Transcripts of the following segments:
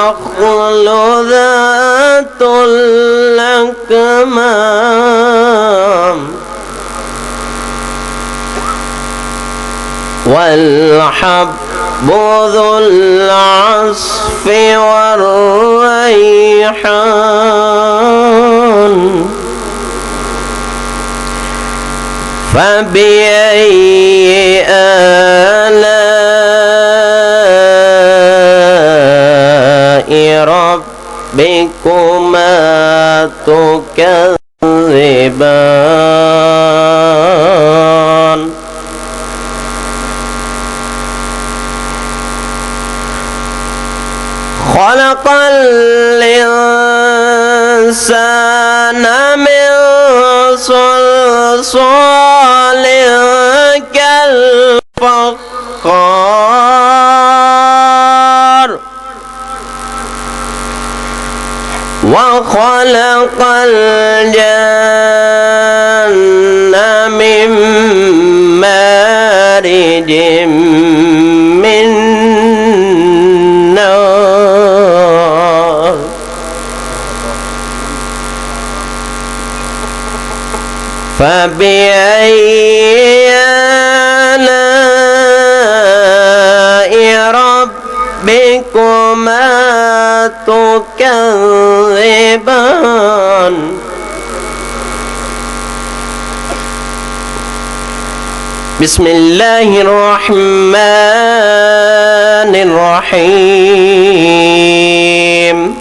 والنخل ذات الأكمام والحب ذو العصف والريحان فبأي آلاء ربكما تكذبان خلق الإنسان من صلصال كالفخار وخلق الجن من مارج من نار فبأي آلاء ربكما تكذبان بسم الله الرحمن الرحيم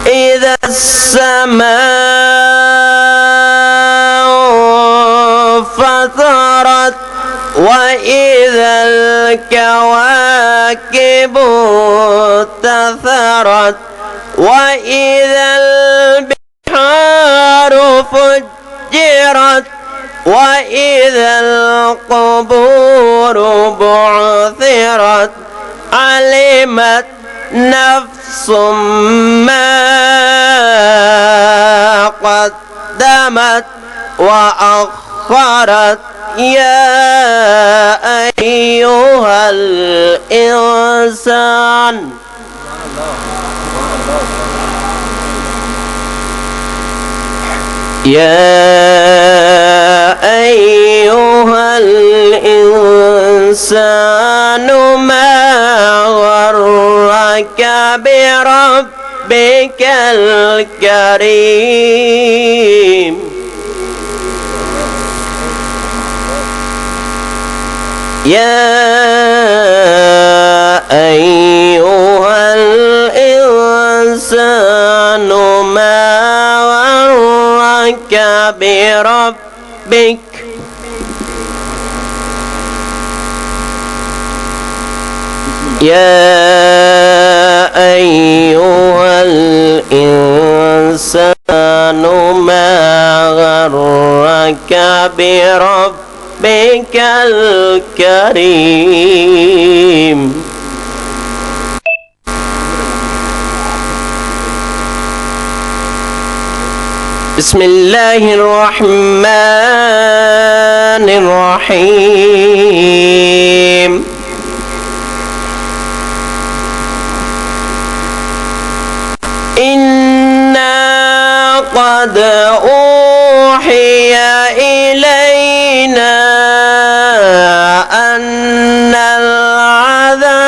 إذا السماء فطرت وإذا الكواكب انتثرت وإذا البحار فجرت وإذا القبور بعثرت علمت نفس ما قدمت وأخرت يا أيها الإنسان أيها الإنسان ما غرك بربك الكريم أيها الإنسان ما غرك بربك أيها الإنسان ما غرك بربك الكريم بسم الله الرحمن الرحيم إنا قد أوحي إلينا أن العذاب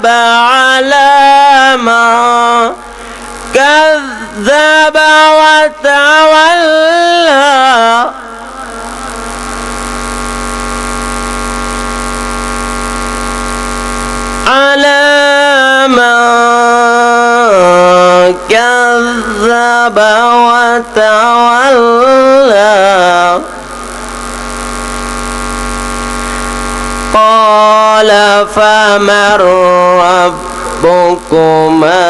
على من كذب وتولى على من كذب وتولى قال فمن ربكما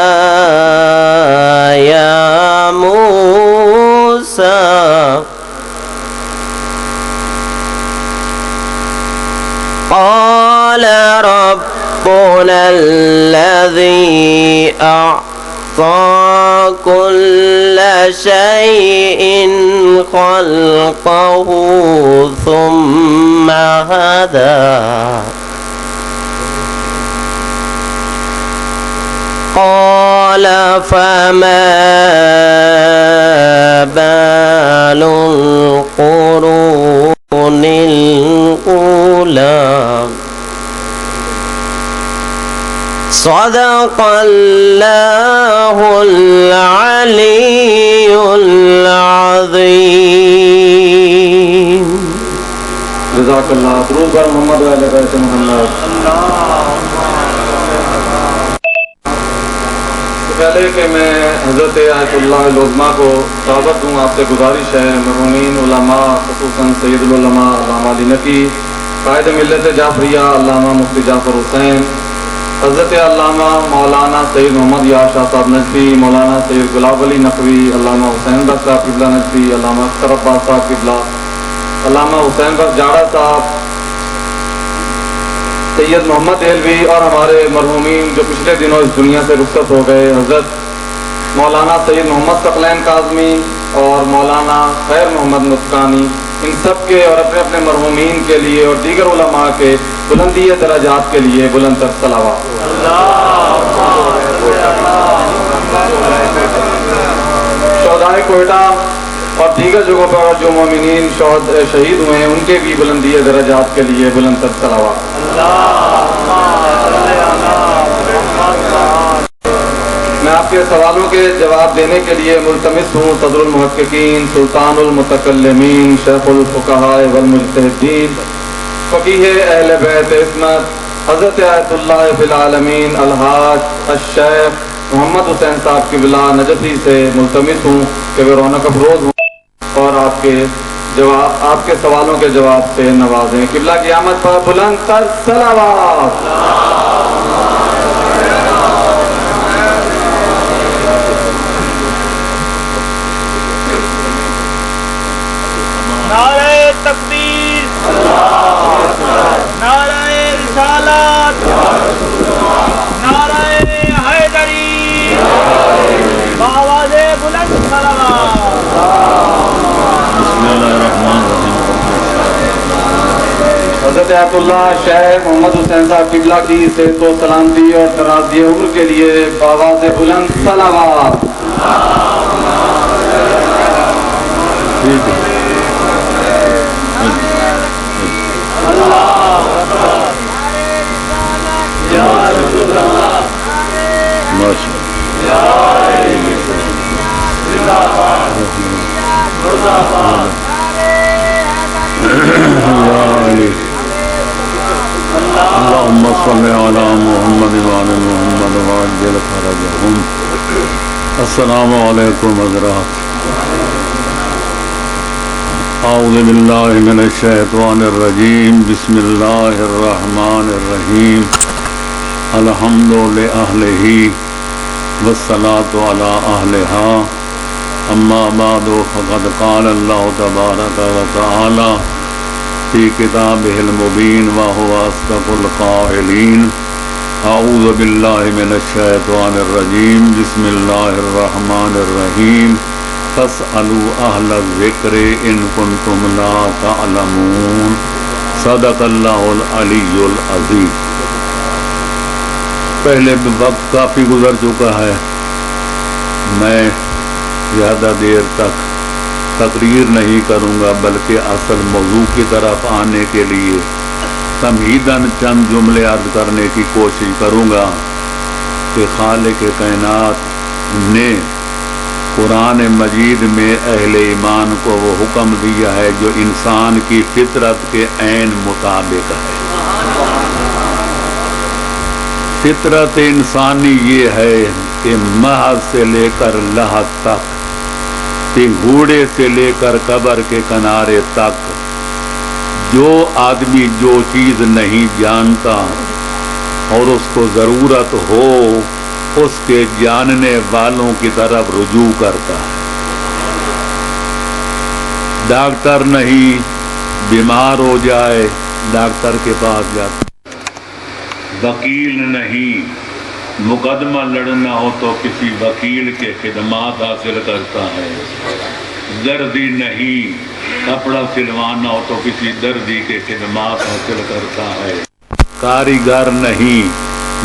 يا موسى قال ربنا الذي أعطى كل شيء خلقه ثم هدى قال فما بال القرون الأولى صدق الله العلي العظيم. جزاک اللہ. درود بر محمد و آل بیت محمد. پہلے کہ میں حضرت آیت اللہ العظمیٰ کو دعوت دوں، آپ سے گزارش ہے مرحومین علماء خصوصاً سید العلماء علامہ علی نقی، قائد ملت جعفریہ علامہ مفتی جعفر حسین، حضرت علامہ مولانا سید محمد یار شاہ صاحب نجفی، مولانا سید گلاب علی نقوی، علامہ حسین بخش صاحب قبلہ نجفی، علامہ اختر عباس صاحب قبلہ، علامہ حسین بخش جاڑا صاحب، سید محمد دہلوی، اور ہمارے مرحومین جو پچھلے دنوں اس دنیا سے رخصت ہو گئے، حضرت مولانا سید محمد ثقلین کاظمی اور مولانا خیر محمد نطقانی، ان سب کے اور اپنے اپنے مرحومین کے لیے اور دیگر علماء کے بلندی درجات کے لیے بلند تر صلوات. شہدائے کوئٹہ اور دیگر جگہوں پر جو مومنین شہید ہوئے ہیں ان کے بھی بلندی درجات کے لیے بلند تر صلوات. میں آپ کے سوالوں کے جواب دینے کے لیے ملتمس ہوں صدر المحققین، سلطان المتکلمین، شیخ الفقہاء والمجتہدین، فقیہ اہل بیت عصمت، حضرت آیت اللہ فی العالمین الحاج الشیخ محمد حسین صاحب قبلہ نجفی سے ملتمس ہوں کہ وہ رونق افروز ہوں اور آپ کے سوالوں کے جواب سے نوازیں. قبلہ کی آمد پر بلند تر صلوات. نعرہ تکبیر، نعرہ رسالت، نعرہ حیدری، بآواز بلند صلوات. بسم اللہ الرحمن الرحیم. حضرت آیت اللہ شیخ محمد حسین صاحب قبلہ کی صحت و سلامتی اور درازی عمر کے لیے بآواز بلند صلوات. ٹھیک ہے. اللهم صل على محمد وعلى محمد وعجل فرجهم. السلام علیکم حضرات. اعوذ باللہ من الشیطان الرجیم. بسم اللہ الرحمن الرحیم. الحمد لأہلہ والصلاة على أهلها. اما بعد فقد قال اللہ تبارک وتعالی فی کتابہ المبین وهو اصدق القائلین. اعوذ باللہ من الشیطان الرجیم. بسم اللہ الرحمن الرحیم. فاسألوا اہل الذکر ان کنتم لا تعلمون. صدق اللہ العلی العظیم. پہلے وقت کافی گزر چکا ہے، میں زیادہ دیر تک تقریر نہیں کروں گا بلکہ اصل موضوع کی طرف آنے کے لیے تمہیداً چند جملے عرض کرنے کی کوشش کروں گا کہ خالق کائنات نے قرآن مجید میں اہل ایمان کو وہ حکم دیا ہے جو انسان کی فطرت کے عین مطابق ہے. فطرت انسانی یہ ہے کہ محض سے لے کر لحد تک، گھوڑے سے لے کر قبر کے کنارے تک، جو آدمی جو چیز نہیں جانتا اور اس کو ضرورت ہو اس کے جاننے والوں کی طرف رجوع کرتا ہے. ڈاکٹر نہیں، بیمار ہو جائے ڈاکٹر کے پاس جاتا. وکیل نہیں، مقدمہ لڑنا ہو تو کسی وکیل کے خدمات حاصل کرتا ہے. دردی نہیں، کپڑا سلوانا ہو تو کسی دردی کے خدمات حاصل کرتا ہے. کاریگر نہیں،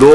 2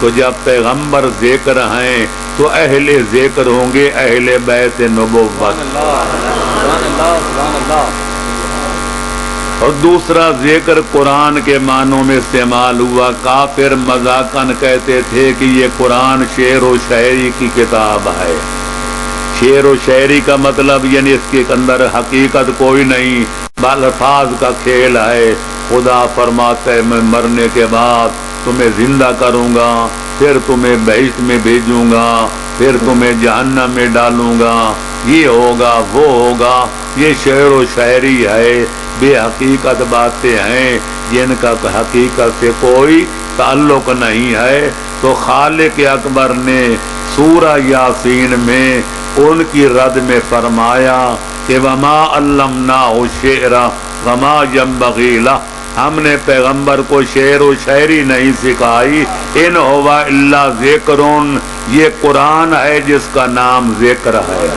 تو جب پیغمبر ذکر ہیں تو اہل ذکر ہوں گے اہل بیت نبوت. اور دوسرا ذکر قرآن کے معنوں میں استعمال ہوا. کافر مذاقاً کہتے تھے کہ یہ قرآن شعر و شاعری کی کتاب ہے. شعر و شاعری کا مطلب یعنی اس کے اندر حقیقت کوئی نہیں، بل الفاظ کا کھیل ہے. خدا فرماتا ہے میں مرنے کے بعد تمہیں زندہ کروں گا، پھر تمہیں بہشت میں بھیجوں گا، پھر تمہیں جہنم میں ڈالوں گا، یہ ہوگا وہ ہوگا. یہ شعر و شاعری ہے، بے حقیقت باتیں ہیں جن کا حقیقت سے کوئی تعلق نہیں ہے. تو خالق اکبر نے سورہ یاسین میں ان کی رد میں فرمایا کہ وما علمناہ الشعر وما ينبغي له، ہم نے پیغمبر کو شعر و شاعری نہیں سکھائی. ان ہوا الا ذکرون، یہ قرآن ہے جس کا نام ذکر ہے.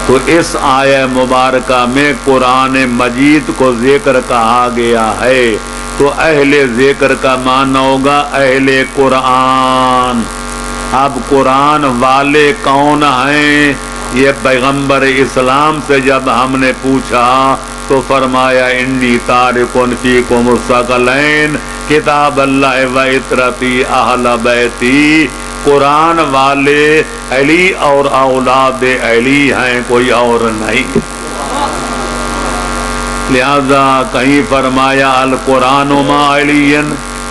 تو اس آیہ مبارکہ میں قرآن مجید کو ذکر کہا گیا ہے. تو اہل ذکر کا معنی ہوگا اہل قرآن. اب قرآن والے کون ہیں؟ یہ پیغمبر اسلام سے جب ہم نے پوچھا تو فرمایا انی تارکن فیکم الثقلین کتاب اللہ و اطرتی اہل بیتی. قرآن والے علی اور اولاد علی ہیں، کوئی اور نہیں. لہذا کہیں فرمایا القرآن مع علی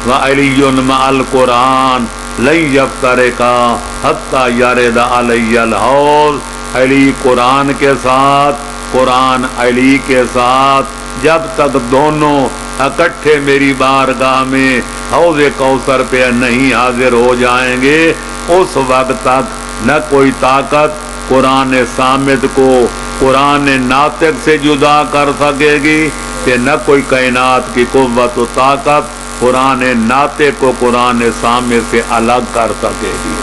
و علی مع القرآن لن یفترقا حتی یرد علی الحوض. علی قرآن کے ساتھ، قرآن علی کے ساتھ، جب تک دونوں اکٹھے میری بارگاہ میں حوض کوثر پہ نہیں حاضر ہو جائیں گے اس وقت تک نہ کوئی طاقت قرآن صامت کو قرآن ناطق سے جدا کر سکے گی کہ نہ کوئی کائنات کی قوت و طاقت قرآن ناطق کو قرآن صامت سے الگ کر سکے گی.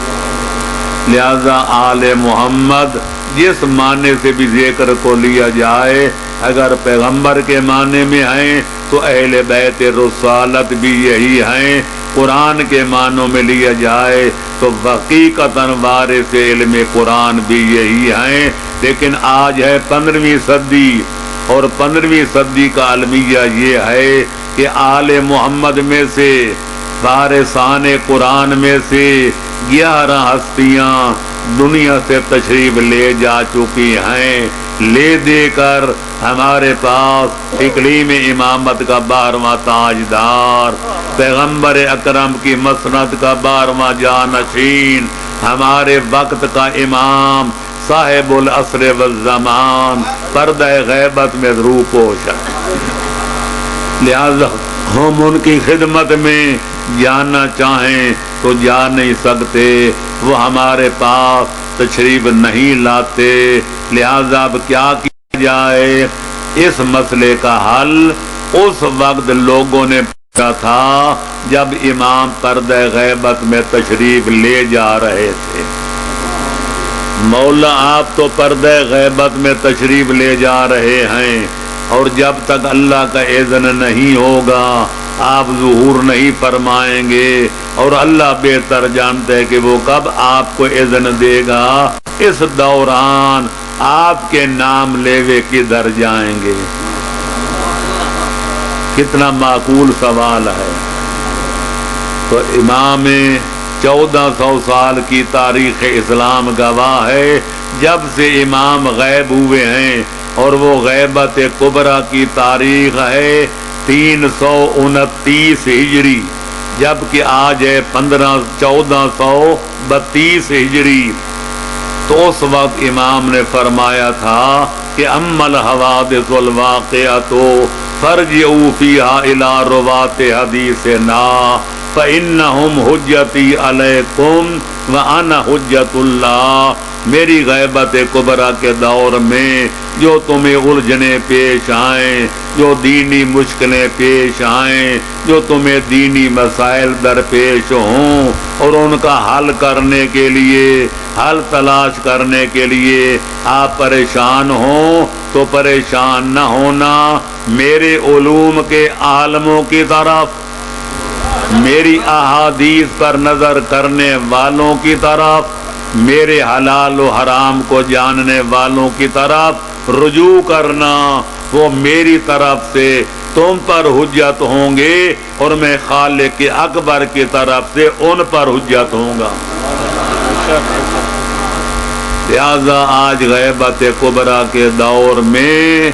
لہذا آل محمد جس معنی سے بھی ذکر کو لیا جائے، اگر پیغمبر کے معنی میں ہیں تو اہل بیت رسالت بھی یہی ہیں. قرآن کے معنوں میں لیا جائے تو حقیقتاً وارث علم قرآن بھی یہی ہیں. لیکن آج ہے 15ویں صدی، اور 15ویں صدی کا المیہ یہ ہے کہ آل محمد میں سے وارثان قرآن میں سے 11 ہستیاں دنیا سے تشریف لے جا چکی ہیں، لے دے کر ہمارے پاس اقلیم امامت کا 12واں تاجدار، پیغمبر اکرم کی مسند کا 12واں جانشین، ہمارے وقت کا امام، صاحب العصر والزمان، پردہ غیبت میں روپوش ہے. لہذا ہم ان کی خدمت میں جانا چاہیں تو جا نہیں سکتے، وہ ہمارے پاس تشریف نہیں لاتے. لہذا اب کیا کیا جائے؟ اس مسئلے کا حل اس وقت لوگوں نے پوچھا تھا جب امام پردہ غیبت میں تشریف لے جا رہے تھے. مولا آپ تو پردہ غیبت میں تشریف لے جا رہے ہیں، اور جب تک اللہ کا اذن نہیں ہوگا آپ ظہور نہیں فرمائیں گے، اور اللہ بہتر جانتے ہیں کہ وہ کب آپ کو اذن دے گا. اس دوران آپ کے نام لیوے کدھر جائیں گے؟ کتنا معقول سوال ہے. تو امام 1400 سال کی تاریخ اسلام گواہ ہے جب سے امام غیب ہوئے ہیں، اور وہ غیبت کبریٰ کی تاریخ ہے 329 ہجری، جبکہ آج ہے 1432 ہجری. تو اس وقت امام نے فرمایا تھا کہ اما الحوادث الواقعۃ فرجعوا فیہا الی رواۃ حدیثنا فإنہم حجتی علیکم وأنا حجت اللہ. میری غیبت کبریٰ کے دور میں جو تمہیں الجھنیں پیش آئیں، جو دینی مشکلیں پیش آئیں، جو تمہیں دینی مسائل درپیش ہوں، اور ان کا حل کرنے کے لیے، حل تلاش کرنے کے لیے آپ پریشان ہوں تو پریشان نہ ہونا، میرے علوم کے عالموں کی طرف میری احادیث پر نظر کرنے والوں کی طرف، میرے حلال و حرام کو جاننے والوں کی طرف رجوع کرنا، وہ میری طرف سے تم پر حجت ہوں گے اور میں خالق اکبر کی طرف سے ان پر حجت ہوں گا۔ لہذا آج غیبت کبریٰ کے دور میں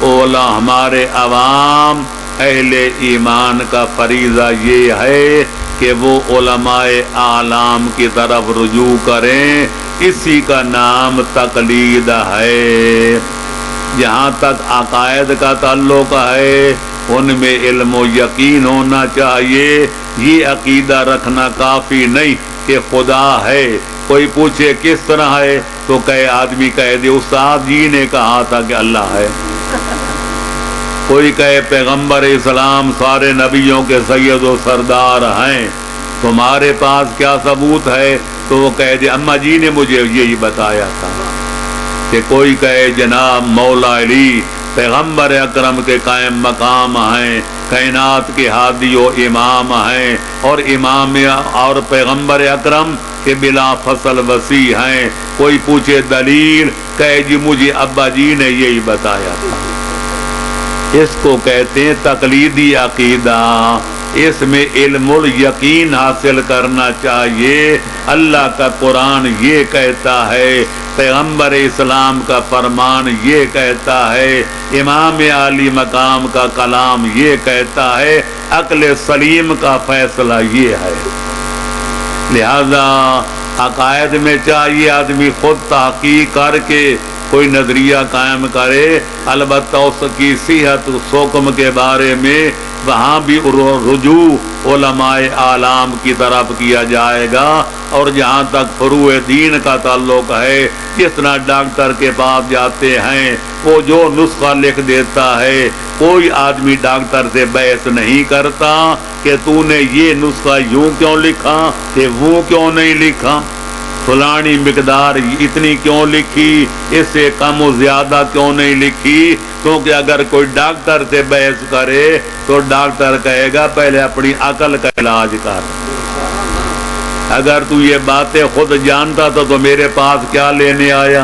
ہمارے عوام اہل ایمان کا فریضہ یہ ہے کہ وہ علماء اعلام کی طرف رجوع کریں، اسی کا نام تقلید ہے۔ جہاں تک عقائد کا تعلق ہے ان میں علم و یقین ہونا چاہیے۔ یہ عقیدہ رکھنا کافی نہیں کہ خدا ہے، کوئی پوچھے کس طرح ہے تو آدمی کہہ دے استاد جی نے کہا تھا کہ اللہ ہے، کوئی کہے پیغمبر اسلام سارے نبیوں کے سید و سردار ہیں، تمہارے پاس کیا ثبوت ہے؟ تو وہ کہہ دے اماں جی نے مجھے یہی بتایا تھا۔ کہ کوئی کہے جناب مولا علی پیغمبر اکرم کے قائم مقام ہیں، کائنات کے ہادی و امام ہیں، اور امام اور پیغمبر اکرم کے بلا فصل وسیع ہیں۔ کوئی پوچھے دلیل، کہے جی مجھے ابا جی نے یہی بتایا تھا۔ اس کو کہتے ہیں تقلیدی عقیدہ۔ اس میں علم الیقین حاصل کرنا چاہیے۔ اللہ کا قرآن یہ کہتا ہے، پیغمبر اسلام کا فرمان یہ کہتا ہے، امام عالی مقام کا کلام یہ کہتا ہے، عقل سلیم کا فیصلہ یہ ہے۔ لہذا عقائد میں چاہیے آدمی خود تحقیق کر کے کوئی نظریہ قائم کرے، البتہ اس کی صحت حکم کے بارے میں وہاں بھی رجوع علماء اعلام کی طرف کیا جائے گا۔ اور جہاں تک فروع دین کا تعلق ہے، جس طرح ڈاکٹر کے پاس جاتے ہیں، وہ جو نسخہ لکھ دیتا ہے، کوئی آدمی ڈاکٹر سے بحث نہیں کرتا کہ تو نے یہ نسخہ یوں کیوں لکھا کہ وہ کیوں نہیں لکھا، فلانی مقدار اتنی کیوں لکھی، اس سے کم و زیادہ کیوں نہیں لکھی۔ کیونکہ اگر کوئی ڈاکٹر سے بحث کرے تو ڈاکٹر کہے گا پہلے اپنی عقل کا علاج کر، اگر تو یہ باتیں خود جانتا تو میرے پاس کیا لینے آیا۔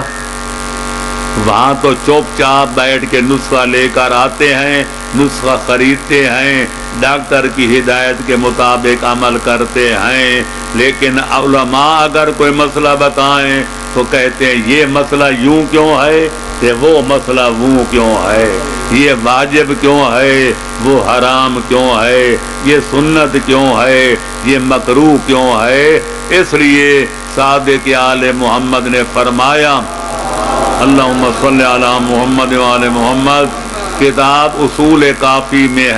وہاں تو چپ چاپ بیٹھ کے نسخہ لے کر آتے ہیں، نسخہ خریدتے ہیں، ڈاکٹر کی ہدایت کے مطابق عمل کرتے ہیں۔ لیکن علماء اگر کوئی مسئلہ بتائیں تو کہتے ہیں یہ مسئلہ یوں کیوں ہے کہ وہ مسئلہ وہ کیوں ہے، یہ واجب کیوں ہے وہ حرام کیوں ہے، یہ سنت کیوں ہے یہ مکروہ کیوں ہے۔ اس لیے صادق آل محمد نے فرمایا اللہم صلی علی محمد وآل محمد، کتاب اصول کافی میں ہے،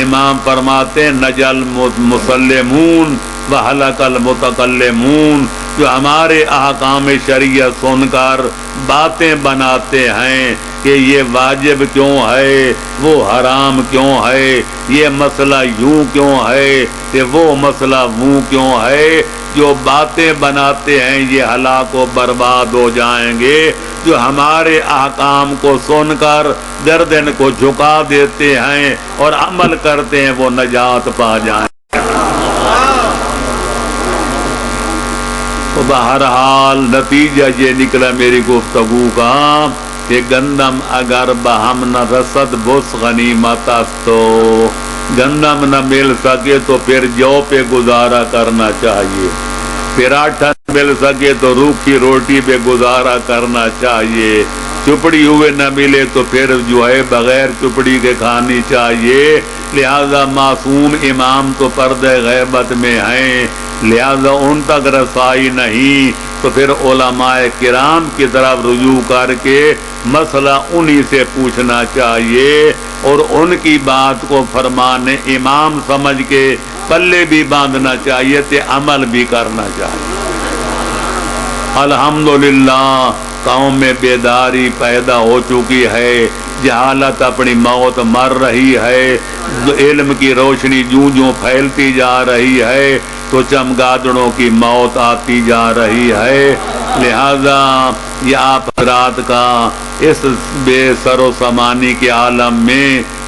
امام فرماتے ہیں نجل مسلمون وحلق المتکلمون، جو ہمارے احکام شریعت سن کر باتیں بناتے ہیں کہ یہ واجب کیوں ہے وہ حرام کیوں ہے، یہ مسئلہ یوں کیوں ہے کہ وہ مسئلہ وہ کیوں ہے، جو باتیں بناتے ہیں یہ ہلاک و برباد ہو جائیں گے، جو ہمارے احکام کو سن کر گردن کو جھکا دیتے ہیں اور عمل کرتے ہیں وہ نجات پا جائیں۔ تو بہرحال نتیجہ یہ نکلا میری گفتگو کا کہ گندم اگر بہم نہ رسد بس غنیمت است، تو گندم نہ مل سکے تو پھر جو پہ گزارا کرنا چاہیے، پراٹھا مل سکے تو روکھی روٹی پہ گزارا کرنا چاہیے، چپڑی ہوئے نہ ملے تو پھر جو ہے بغیر چپڑی کے کھانی چاہیے۔ لہذا معصوم امام تو پردہ غیبت میں ہیں، لہذا ان تک رسائی نہیں، تو پھر علماء کرام کی طرف رجوع کر کے مسئلہ انہی سے پوچھنا چاہیے، اور ان کی بات کو فرمان امام سمجھ کے پلے بھی باندھنا چاہیے تے عمل بھی کرنا چاہیے۔ الحمدللہ قوم میں بیداری پیدا ہو چکی ہے، جہالت اپنی موت مر رہی ہے، علم کی روشنی جوں جوں پھیلتی جا رہی ہے تو چمگادڑوں کی موت آتی جا رہی ہے۔ لہذا یہ آپ حضرات کا اس بے سر و سامانی کے عالم میں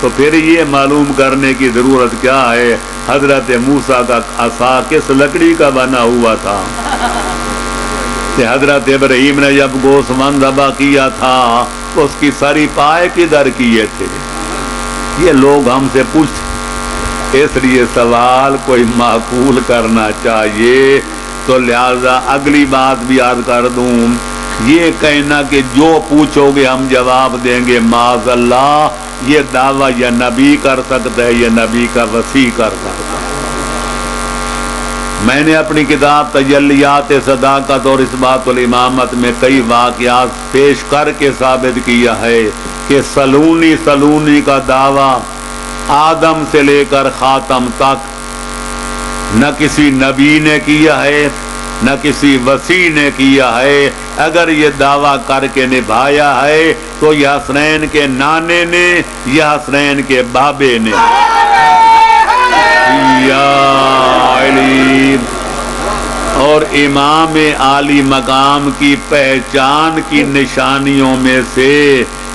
تو پھر یہ معلوم کرنے کی ضرورت کیا ہے حضرت موسیٰ کا عصا کس لکڑی کا بنا ہوا تھا؟ کہ حضرت ابراہیم نے جب گوسمند ذبح کیا تھا اس کی ساری پائے کدھر کیے تھے؟ یہ لوگ ہم سے پوچھتے، اس لیے سوال کوئی معقول کرنا چاہیے۔ تو لہذا اگلی بات بھی عرض کر دوں، یہ کہنا کہ جو پوچھو گے ہم جواب دیں گے، معاذ اللہ، یہ دعویٰ یا نبی کر سکتا ہے یا نبی کا وسیع کر سکتا ہے۔ میں نے اپنی کتاب تجلیات صداقت اور اثبات الامامت میں کئی واقعات پیش کر کے ثابت کیا ہے کہ سلونی کا دعویٰ آدم سے لے کر خاتم تک نہ کسی نبی نے کیا ہے نہ کسی وسیع نے کیا ہے۔ اگر یہ دعویٰ کر کے نبھایا ہے تو یہ حسنین کے نانے نے یا حسنین کے بابے نے۔ یا علی اور امام عالی مقام کی پہچان کی نشانیوں میں سے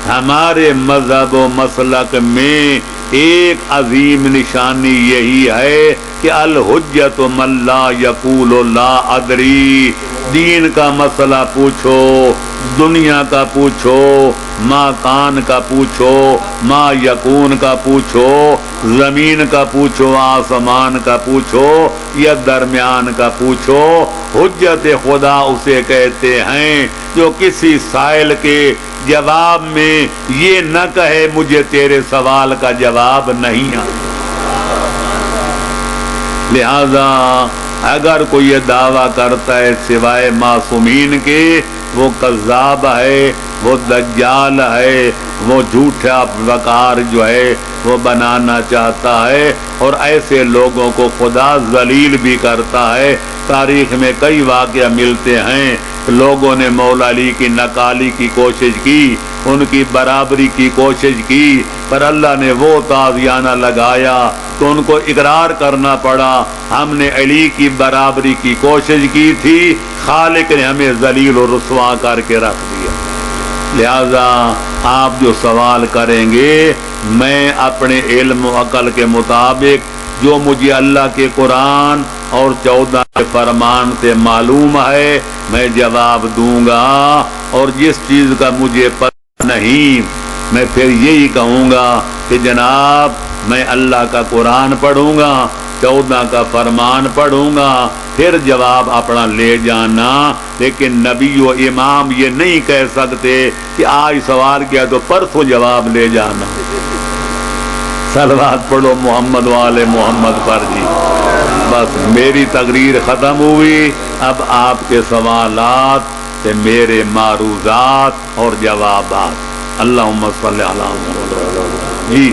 ہمارے مذہب و مسلک میں ایک عظیم نشانی یہی ہے کہ الحجت من لا یقول لا ادری۔ دین کا مسئلہ پوچھو، دنیا کا پوچھو، ما کان کا پوچھو، ما یکون کا پوچھو، زمین کا پوچھو، آسمان کا پوچھو یا درمیان کا پوچھو، حجت خدا اسے کہتے ہیں جو کسی سائل کے جواب میں یہ نہ کہے مجھے تیرے سوال کا جواب نہیں آتا۔ لہذا اگر کوئی یہ دعویٰ کرتا ہے سوائے معصومین کے، وہ کذاب ہے، وہ دجال ہے، وہ جھوٹا وقار جو ہے وہ بنانا چاہتا ہے، اور ایسے لوگوں کو خدا ذلیل بھی کرتا ہے۔ تاریخ میں کئی واقعہ ملتے ہیں، لوگوں نے مولا علی کی نکالی کی کوشش کی، ان کی برابری کی کوشش کی، پر اللہ نے وہ تازیانہ لگایا تو ان کو اقرار کرنا پڑا، ہم نے علی کی برابری کی کوشش کی تھی، خالق نے ہمیں ذلیل و رسوا کر کے رکھ دیا۔ لہذا آپ جو سوال کریں گے، میں اپنے علم و عقل کے مطابق جو مجھے اللہ کے قرآن اور 14 کے فرمان سے معلوم ہے میں جواب دوں گا، اور جس چیز کا مجھے پتہ نہیں میں پھر یہی کہوں گا کہ جناب میں اللہ کا قرآن پڑھوں گا، 14 کا فرمان پڑھوں گا، پھر جواب اپنا لے جانا۔ لیکن نبی و امام یہ نہیں کہہ سکتے کہ آج سوال کیا تو پرسوں جواب لے جانا۔ صلوات پڑھو محمد والے محمد پر جی۔ بس میری تقریر ختم ہوئی، اب آپ کے سوالات سے میرے معروضات اور جوابات۔ اللہم صلی علی محمد جی۔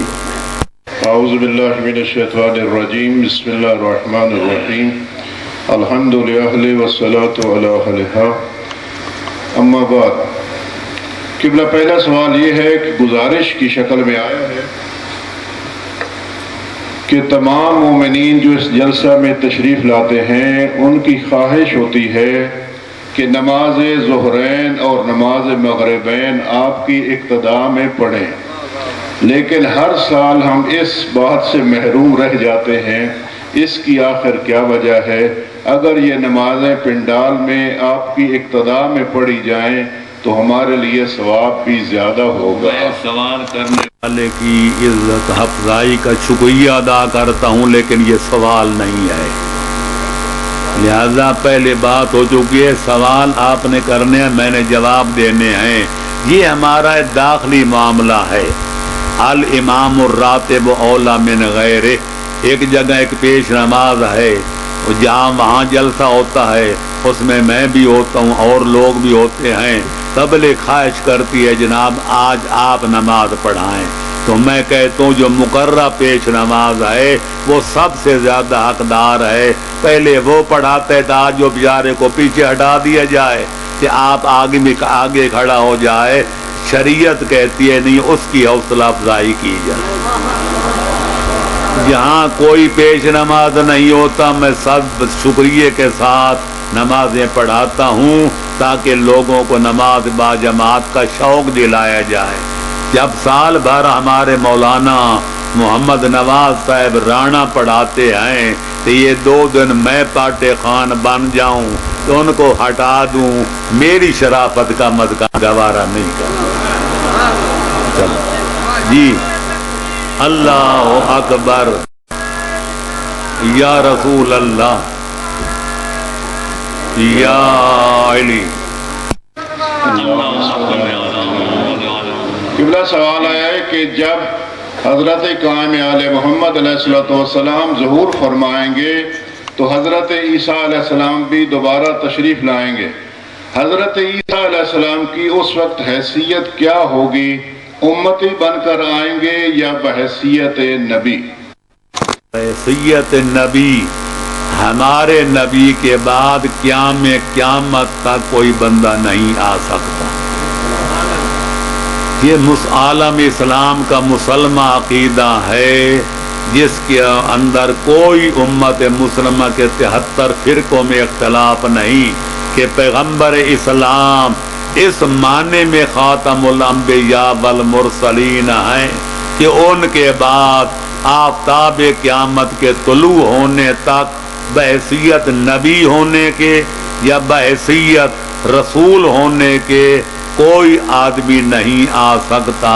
اعوذ باللہ من الشیطان الرجیم، بسم اللہ الرحمن الرحیم، الحمد للہ والصلاة علی اہلہا، اما بعد۔ قبلہ پہلا سوال یہ ہے کہ گزارش کی شکل میں آیا ہے کہ تمام مومنین جو اس جلسہ میں تشریف لاتے ہیں ان کی خواہش ہوتی ہے کہ نماز ظہرین اور نماز مغربین آپ کی اقتداء میں پڑھیں، لیکن ہر سال ہم اس بات سے محروم رہ جاتے ہیں، اس کی آخر کیا وجہ ہے؟ اگر یہ نمازیں پنڈال میں آپ کی اقتداء میں پڑھی جائیں تو ہمارے لیے ثواب بھی زیادہ ہوگا۔ میں سوال کرنے والے کی عزت افزائی کا شکریہ ادا کرتا ہوں، لیکن یہ سوال نہیں ہے، لہذا پہلے بات ہو چکی ہے، سوال آپ نے کرنے ہیں، میں نے جواب دینے ہیں، یہ ہمارا داخلی معاملہ ہے۔ الامام الراتب اولی من غیرہ، ایک جگہ ایک پیش نماز ہے، جہاں وہاں جلسہ ہوتا ہے اس میں میں بھی ہوتا ہوں اور لوگ بھی ہوتے ہیں، تبلیغ خواہش کرتی ہے جناب آج آپ نماز پڑھائیں، تو میں کہتا ہوں جو مقررہ پیش نماز ہے وہ سب سے زیادہ حقدار ہے، پہلے وہ پڑھاتے تھا، آج جو بیچارے کو پیچھے ہٹا دیا جائے کہ آپ آگے کھڑا ہو جائے، شریعت کہتی ہے نہیں، اس کی حوصلہ افزائی کی جائے۔ جہاں کوئی پیش نماز نہیں ہوتا میں سب شکریہ کے ساتھ نمازیں پڑھاتا ہوں تاکہ لوگوں کو نماز با جماعت کا شوق دلایا جائے۔ جب سال بھر ہمارے مولانا محمد نواز صاحب رانا پڑھاتے ہیں تو یہ 2 دن میں پاٹے خان بن جاؤں تو ان کو ہٹا دوں، میری شرافت کا مدکا گوارا نہیں کرتا۔ چلو جی، اللہ اکبر، یا رسول اللہ، یا علی۔ قبلہ سوال آیا ہے کہ جب حضرت قائم آل محمد علیہ السلام ظہور فرمائیں گے تو حضرت عیسیٰ علیہ السلام بھی دوبارہ تشریف لائیں گے، حضرت عیسیٰ علیہ السلام کی اس وقت حیثیت کیا ہوگی؟ امتی بن کر آئیں گے یا بحیثیت نبی؟ حیثیت نبی، ہمارے نبی کے بعد قیامت تک کوئی بندہ نہیں آ سکتا۔ یہ عالم اسلام کا مسلمہ عقیدہ ہے جس کے اندر کوئی امت مسلمہ کے 73 فرقوں میں اختلاف نہیں کہ پیغمبر اسلام اس معنی میں خاتم الانبیاء والمرسلین ہیں کہ ان کے بعد آفتاب قیامت کے طلوع ہونے تک بحیثیت نبی ہونے کے یا بحیثیت رسول ہونے کے کوئی آدمی نہیں آ سکتا۔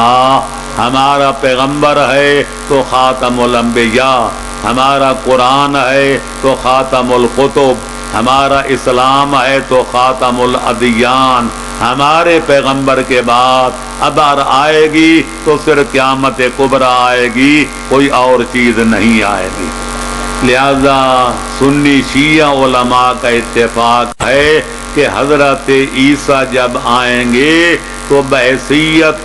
ہمارا پیغمبر ہے تو خاتم الانبیاء، ہمارا قرآن ہے تو خاتم الکتب، ہمارا اسلام ہے تو خاتم الادیان۔ ہمارے پیغمبر کے بعد ابر آئے گی تو صرف قیامت کبریٰ آئے گی، کوئی اور چیز نہیں آئے گی۔ لہذا سنی شیعہ علماء کا اتفاق ہے کہ حضرت عیسیٰ جب آئیں گے تو بحیثیت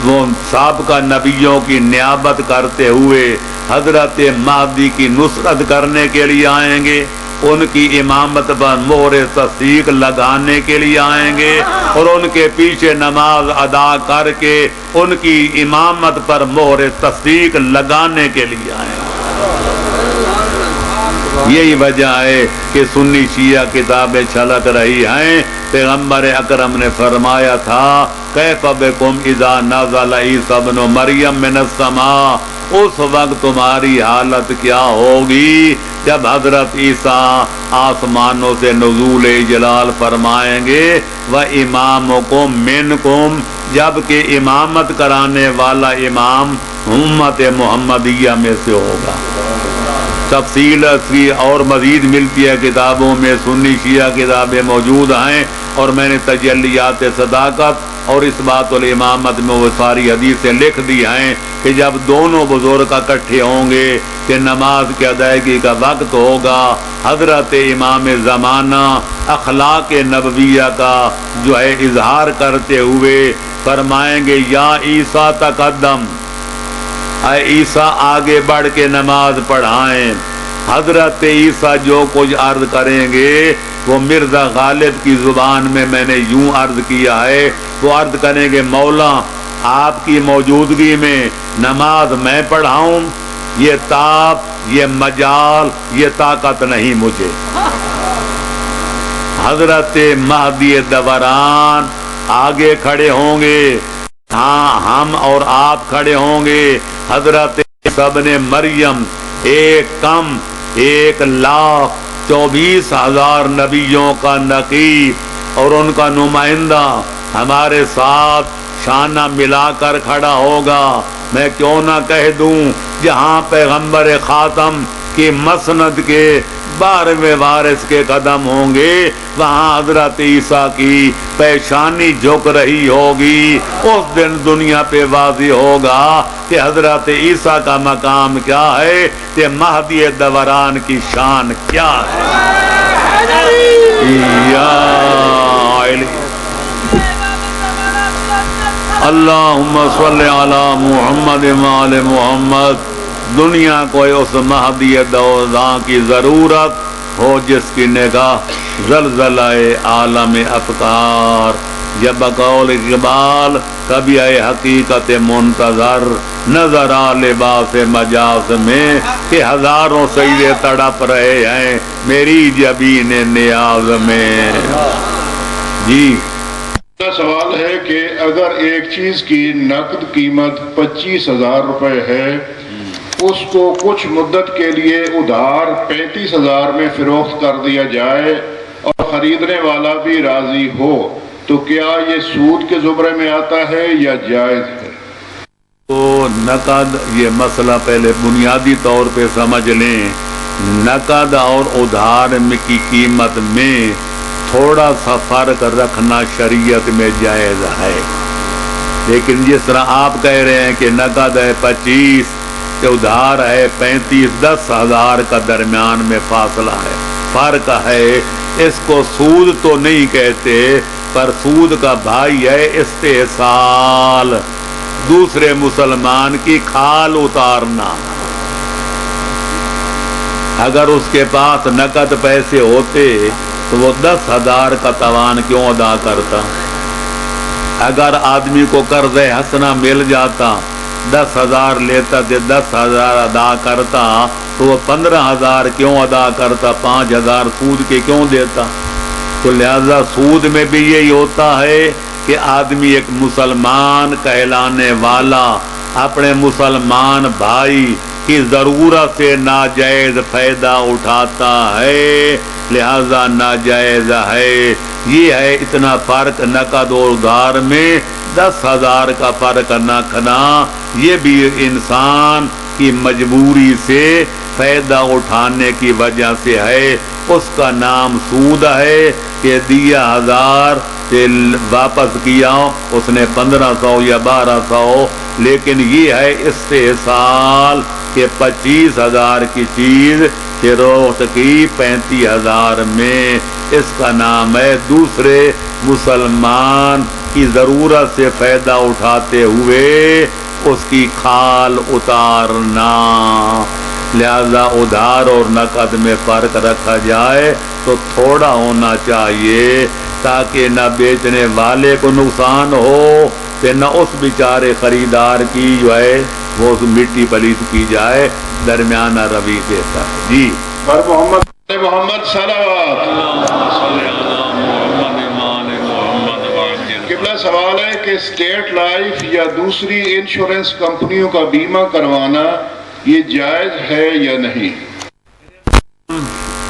وہ سابقہ نبیوں کی نیابت کرتے ہوئے حضرت مہدی کی نصرت کرنے کے لیے آئیں گے، ان کی امامت پر مہر تصدیق لگانے کے لیے آئیں گے اور ان کے پیچھے نماز ادا کر کے ان کی امامت پر مہر تصدیق لگانے کے لیے آئیں گے۔ یہی وجہ ہے کہ سنی شیعہ کتابیں چھلک رہی ہیں۔ پیغمبر اکرم نے فرمایا تھا کیف بکم اذا نزل عیسی ابن مریم من السماء، اس وقت تمہاری حالت کیا ہوگی جب حضرت عیسیٰ آسمانوں سے نزول جلال فرمائیں گے، وَإِمَامُكُم مِّنكُم، جبکہ امامت کرانے والا امام امت محمدیہ میں سے ہوگا۔ تفصیل اصلی اور مزید ملتی ہے کتابوں میں، سنی شیعہ کتابیں موجود ہیں، اور میں نے تجلیات صداقت اور اثبات الامامت میں وہ ساری حدیثیں لکھ دی ہیں کہ جب دونوں بزرگ اکٹھے ہوں گے کہ نماز کی ادائیگی کا وقت ہوگا، حضرت امام زمانہ اخلاق نبویہ کا جو ہے اظہار کرتے ہوئے فرمائیں گے یا عیسیٰ تقدم، اے عیسیٰ آگے بڑھ کے نماز پڑھائیں۔ حضرت عیسیٰ جو کچھ عرض کریں گے وہ مرزا غالب کی زبان میں نے یوں عرض کیا ہے، وہ عرض کریں گے مولا آپ کی موجودگی میں نماز میں پڑھاؤں، یہ تاب، یہ مجال، یہ طاقت نہیں مجھے۔ حضرت مہدی دوران آگے کھڑے ہوں گے، ہاں ہم اور آپ کھڑے ہوں گے، حضرت ابن مریم 1,24,000 نبیوں کا نقیب اور ان کا نمائندہ ہمارے ساتھ شانہ ملا کر کھڑا ہوگا۔ میں کیوں نہ کہہ دوں جہاں پیغمبر خاتم کی مسند کے 12ویں وارث کے قدم ہوں گے وہاں حضرت عیسیٰ کی پیشانی جھک رہی ہوگی۔ اس دن دنیا پہ واضح ہوگا کہ حضرت عیسیٰ کا مقام کیا ہے، کہ مہدی دوران کی شان کیا ہے۔ اللہم صلی علی محمد وآل محمد۔ دنیا کو اس مہدی دوران کی ضرورت ہو جس کی نگاہ زلزلہ عالم افکار، یا بقول اقبال کبھی اے حقیقت منتظر نظر آ لباس مجاز میں، کہ ہزاروں سجدے تڑپ رہے ہیں میری جبین نیاز میں۔ جی سوال ہے کہ اگر ایک چیز کی نقد قیمت 25,000 روپے ہے، اس کو کچھ مدت کے لیے ادھار 35,000 میں فروخت کر دیا جائے اور خریدنے والا بھی راضی ہو، تو کیا یہ سود کے زمرے میں آتا ہے یا جائز ہے؟ تو نقد، یہ مسئلہ پہلے بنیادی طور پہ سمجھ لیں، نقد اور ادھار کی قیمت میں تھوڑا سا فرق رکھنا شریعت میں جائز ہے، لیکن جس طرح آپ کہہ رہے ہیں کہ نقد ہے 25 کہ ادھار ہے 35، 10,000 کا درمیان میں فاصلہ ہے، فرق ہے، اس کو سود تو نہیں کہتے، پر سود کا بھائی ہے استحصال، دوسرے مسلمان کی کھال اتارنا۔ اگر اس کے پاس نقد پیسے ہوتے تو وہ 10,000 کا تاوان کیوں ادا کرتا؟ اگر آدمی کو قرض حسنہ مل جاتا، 10,000 لیتا تو 10,000 ادا کرتا، تو وہ 15,000 کیوں ادا کرتا؟ 5,000 سود کے کیوں دیتا؟ تو لہذا سود میں بھی یہی ہوتا ہے کہ آدمی ایک مسلمان کہلانے والا اپنے مسلمان بھائی کی ضرورت سے ناجائز فائدہ اٹھاتا ہے، لہذا ناجائز ہے۔ یہ ہے اتنا فرق نقد اور ادھار میں، 10,000 کا فرق نہ کھنا، یہ بھی انسان کی مجبوری سے فائدہ اٹھانے کی وجہ سے ہے، اس کا نام سود ہے کہ دیا 1000 واپس کیا اس نے 1500 یا 1200، لیکن یہ ہے استحصال کہ 25,000 کی چیز فروخت کی 35,000 میں، اس کا نام ہے دوسرے مسلمان کی ضرورت سے فائدہ اٹھاتے ہوئے اس کی کھال اتارنا۔ لہذا ادھار اور نقد میں فرق رکھا جائے تو تھوڑا ہونا چاہیے، تاکہ نہ بیچنے والے کو نقصان ہو کہ نہ اس بیچارے خریدار کی جو ہے وہ مٹی پلیت کی جائے، درمیانہ روی دیتا ہے۔ جی محمد صلوات۔ قبلہ سوال ہے کہ اسٹیٹ لائف یا دوسری انشورنس کمپنیوں کا بیمہ کروانا یہ جائز ہے یا نہیں؟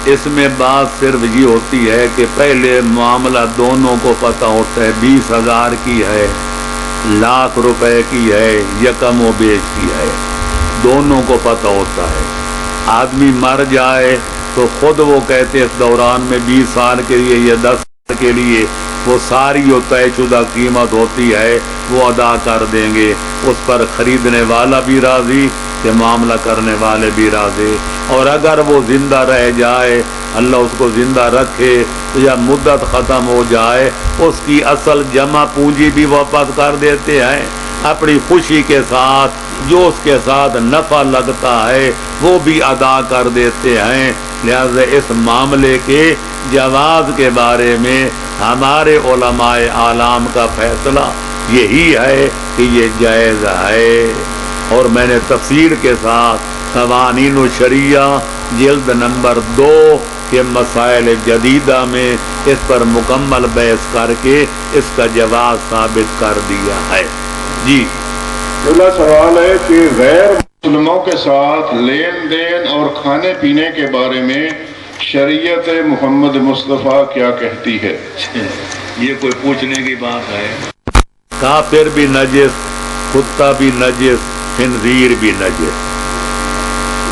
اس میں بات صرف یہ ہوتی ہے کہ پہلے معاملہ دونوں کو پتہ ہوتا ہے، 20,000 کی ہے، 1,00,000 روپے کی ہے، یکم و بیچ کی ہے، دونوں کو پتہ ہوتا ہے۔ آدمی مر جائے تو خود وہ کہتے اس دوران میں 20 سال کے لیے یا 10 سال کے لیے وہ ساری جو طے شدہ قیمت ہوتی ہے وہ ادا کر دیں گے، اس پر خریدنے والا بھی راضی کہ معاملہ کرنے والے بھی راضی۔ اور اگر وہ زندہ رہ جائے، اللہ اس کو زندہ رکھے، تو یا مدت ختم ہو جائے، اس کی اصل جمع پونجی بھی واپس کر دیتے ہیں، اپنی خوشی کے ساتھ جو اس کے ساتھ نفع لگتا ہے وہ بھی ادا کر دیتے ہیں۔ لہذا اس معاملے کے جواز کے بارے میں ہمارے علماء اعلام کا فیصلہ یہی ہے کہ یہ جائز ہے، اور میں نے تفصیل کے ساتھ قوانین الشریعہ جلد نمبر 2 کے مسائل جدیدہ میں اس پر مکمل بحث کر کے اس کا جواز ثابت کر دیا ہے۔ جی اگلا سوال ہے کہ غیر مسلموں کے ساتھ لین دین اور کھانے پینے کے بارے میں شریعت محمد مصطفیٰ کیا کہتی ہے؟ یہ کوئی پوچھنے کی بات ہے؟ کافر بھی نجس، کتا بھی نجس، خنزیر بھی نجس۔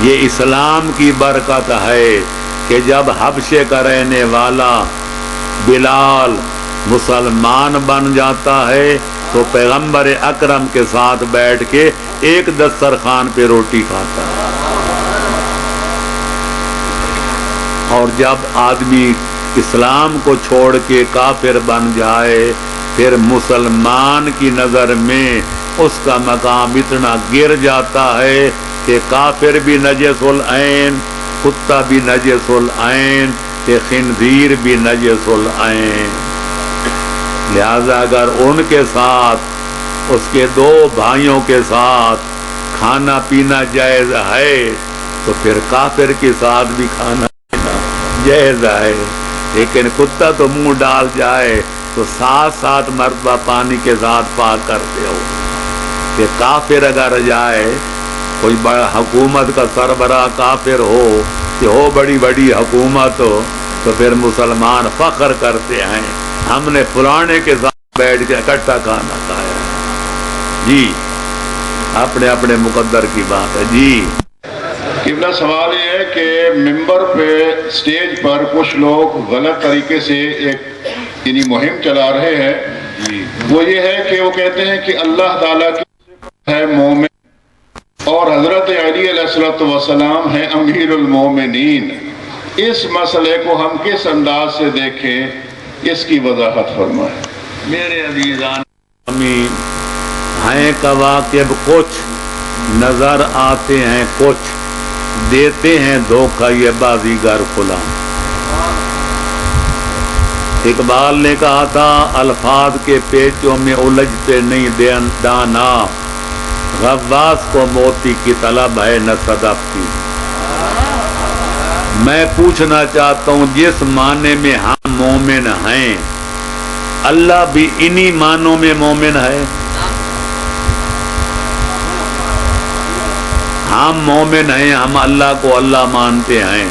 یہ اسلام کی برکت ہے کہ جب حبشے کا رہنے والا بلال مسلمان بن جاتا ہے تو پیغمبر اکرم کے ساتھ بیٹھ کے ایک دسترخوان پہ روٹی کھاتا ہے، اور جب آدمی اسلام کو چھوڑ کے کافر بن جائے پھر مسلمان کی نظر میں اس کا مقام اتنا گر جاتا ہے کہ کافر بھی نجس العین، کتا بھی نجس العین، کہ خنزیر بھی نجس العین۔ لہذا اگر ان کے ساتھ اس کے 2 بھائیوں کے ساتھ کھانا پینا جائز ہے تو پھر کافر کے ساتھ بھی کھانا پینا جائز ہے، لیکن کتا تو منہ ڈال جائے تو 7 مرتبہ پانی کے ساتھ پاک کرتے ہو کہ کافر اگر جائے، کوئی بڑا حکومت کا سربراہ کافر ہو کہ ہو بڑی بڑی حکومت ہو، تو پھر مسلمان فخر کرتے ہیں ہم نے فلانے کے ساتھ بیٹھ کے اکٹھا کھانا کھایا۔ جی اپنے اپنے مقدر کی بات ہے۔ جی قبلہ سوال یہ ہے کہ ممبر پہ سٹیج پر کچھ لوگ غلط طریقے سے ایک یعنی مہم چلا رہے ہیں، وہ یہ ہے کہ وہ کہتے ہیں کہ اللہ تعالیٰ کی صفت ہے مومن اور حضرت علی علیہ السلام ہے امیر المومنین۔ اس مسئلے کو ہم کس انداز سے دیکھیں، اس کی وضاحت فرمائیں۔ میرے عزیزان امین ہیں کواکب، کچھ نظر آتے ہیں، کچھ دیتے ہیں دھوکہ، یہ بازیگر کھلا۔ اقبال نے کہا تھا الفاظ کے پیچوں میں الجھتے نہیں دانا، غواص کو موتی کی طلب ہے نہ صدف کی۔ میں پوچھنا چاہتا ہوں جس معنی میں ہم مومن ہیں، اللہ بھی انہی معنوں میں مومن ہے؟ ہم مومن ہیں، ہم اللہ کو اللہ مانتے ہیں،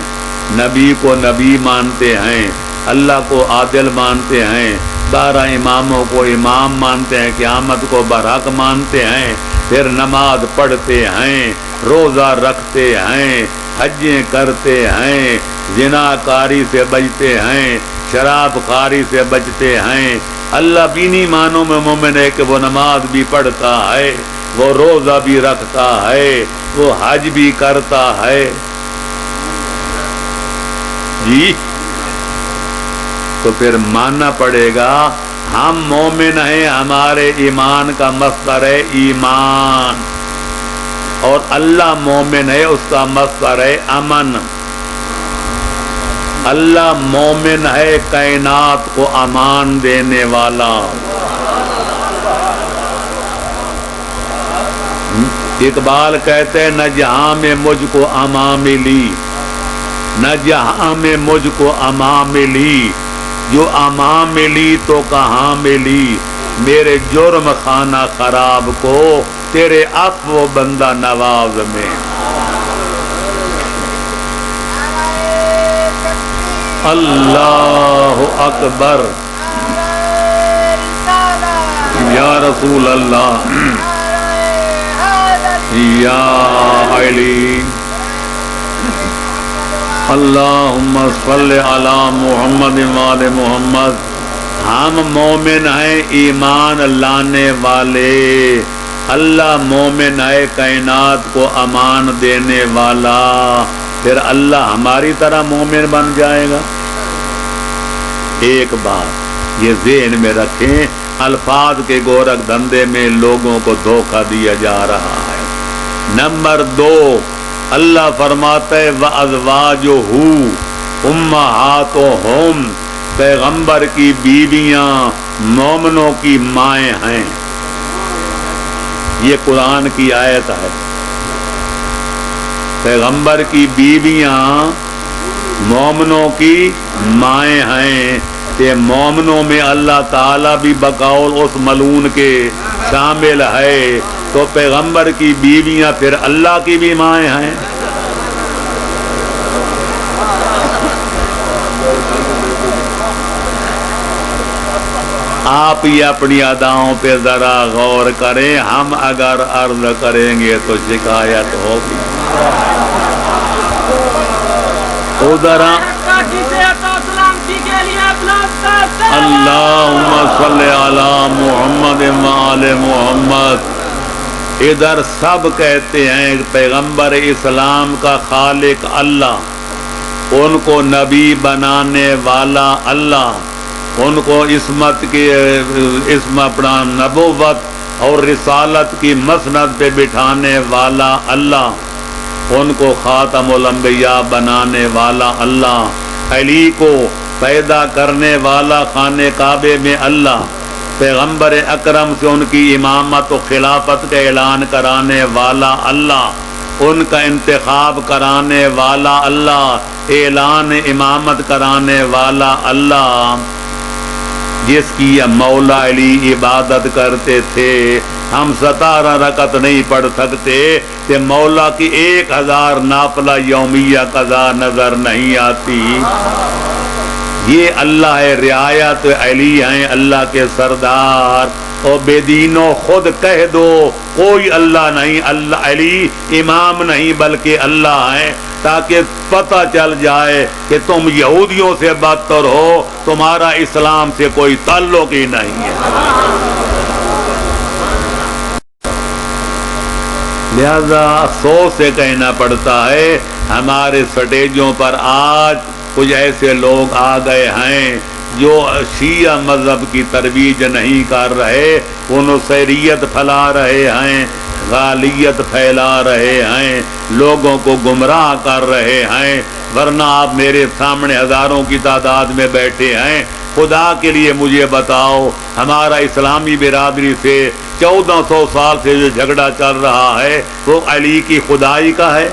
نبی کو نبی مانتے ہیں، اللہ کو عادل مانتے ہیں، 12 اماموں کو امام مانتے ہیں، قیامت کو برحق مانتے ہیں، پھر نماز پڑھتے ہیں، روزہ رکھتے ہیں، حجیں کرتے ہیں، زنا کاری سے بچتے ہیں، شراب خاری سے بچتے ہیں۔ اللہ بھی نہیں مانوں میں مومن ہے کہ وہ نماز بھی پڑھتا ہے، وہ روزہ بھی رکھتا ہے، وہ حج بھی کرتا ہے۔ جی تو پھر ماننا پڑے گا ہم مومن ہیں، ہمارے ایمان کا مصدر ہے ایمان، اور اللہ مومن ہے، اس کا مصدر ہے امن۔ اللہ مومن ہے، کائنات کو امان دینے والا۔ اقبال کہتے ہیں نہ جہاں میں مجھ کو امان ملی، نہ جہاں میں مجھ کو امان ملی، جو امان ملی تو کہاں ملی، میرے جرم خانہ خراب کو تیرے عفو بندہ نواز میں۔ اللہ اکبر، یا رسول اللہ، یا علی، اللہم صلی علی محمد وآل محمد۔ ہم مومن ہیں، ایمان لانے والے، اللہ مومن ہے، کائنات کو امان دینے والا، پھر اللہ ہماری طرح مومن بن جائے گا؟ ایک بات یہ ذہن میں رکھیں، الفاظ کے گورکھ دھندے میں لوگوں کو دھوکہ دیا جا رہا ہے۔ نمبر 2، اللہ فرماتا ہے وَأَزْوَاجُهُ أُمَّهَاتُهُمْ، پیغمبر کی بیویاں مومنوں کی مائیں ہیں۔ یہ قرآن کی آیت ہے، پیغمبر کی بیویاں مومنوں کی مائیں ہیں، کہ مومنوں میں اللہ تعالیٰ بھی بقول اس ملعون کے شامل ہے، تو پیغمبر کی بیویاں پھر اللہ کی بھی مائیں ہیں۔ آپ یہ اپنی اداؤں پہ ذرا غور کریں، ہم اگر عرض کریں گے تو شکایت ہوگی۔ ادھر اللہم صلی علی محمد وآل محمد، ادھر سب کہتے ہیں پیغمبر اسلام کا خالق اللہ، ان کو نبی بنانے والا اللہ، ان کو عصمت کی اسم اپنا نبوت اور رسالت کی مسند پہ بٹھانے والا اللہ، ان کو خاتم الانبیاء بنانے والا اللہ، علی کو پیدا کرنے والا خانہ کعبے میں اللہ، پیغمبر اکرم سے ان کی امامت و خلافت کا اعلان کرانے والا اللہ، ان کا انتخاب کرانے والا اللہ، اعلان امامت کرانے والا اللہ۔ جس کی مولا علی عبادت کرتے تھے. ہم 17 رکعت نہیں پڑھ سکتے کہ مولا کی 1000 نافلہ یومیہ قضا نظر نہیں آتی. یہ اللہ ہے، رعایت علی ہیں اللہ کے سردار. اور بے دینوں خود کہہ دو کوئی اللہ نہیں، اللہ علی امام نہیں بلکہ اللہ ہیں، تاکہ پتہ چل جائے کہ تم یہودیوں سے بدتر ہو، تمہارا اسلام سے کوئی تعلق ہی نہیں ہے. لہذا افسوس سے کہنا پڑتا ہے ہمارے سٹیجوں پر آج کچھ ایسے لوگ آ گئے ہیں جو شیعہ مذہب کی ترویج نہیں کر رہے، وہ نصیریت پھیلا رہے ہیں، غالیت پھیلا رہے ہیں، لوگوں کو گمراہ کر رہے ہیں. ورنہ آپ میرے سامنے ہزاروں کی تعداد میں بیٹھے ہیں. خدا کے لیے مجھے بتاؤ، ہمارا اسلامی برادری سے 1400 سال سے جو جھگڑا چل رہا ہے وہ علی کی خدائی کا ہے؟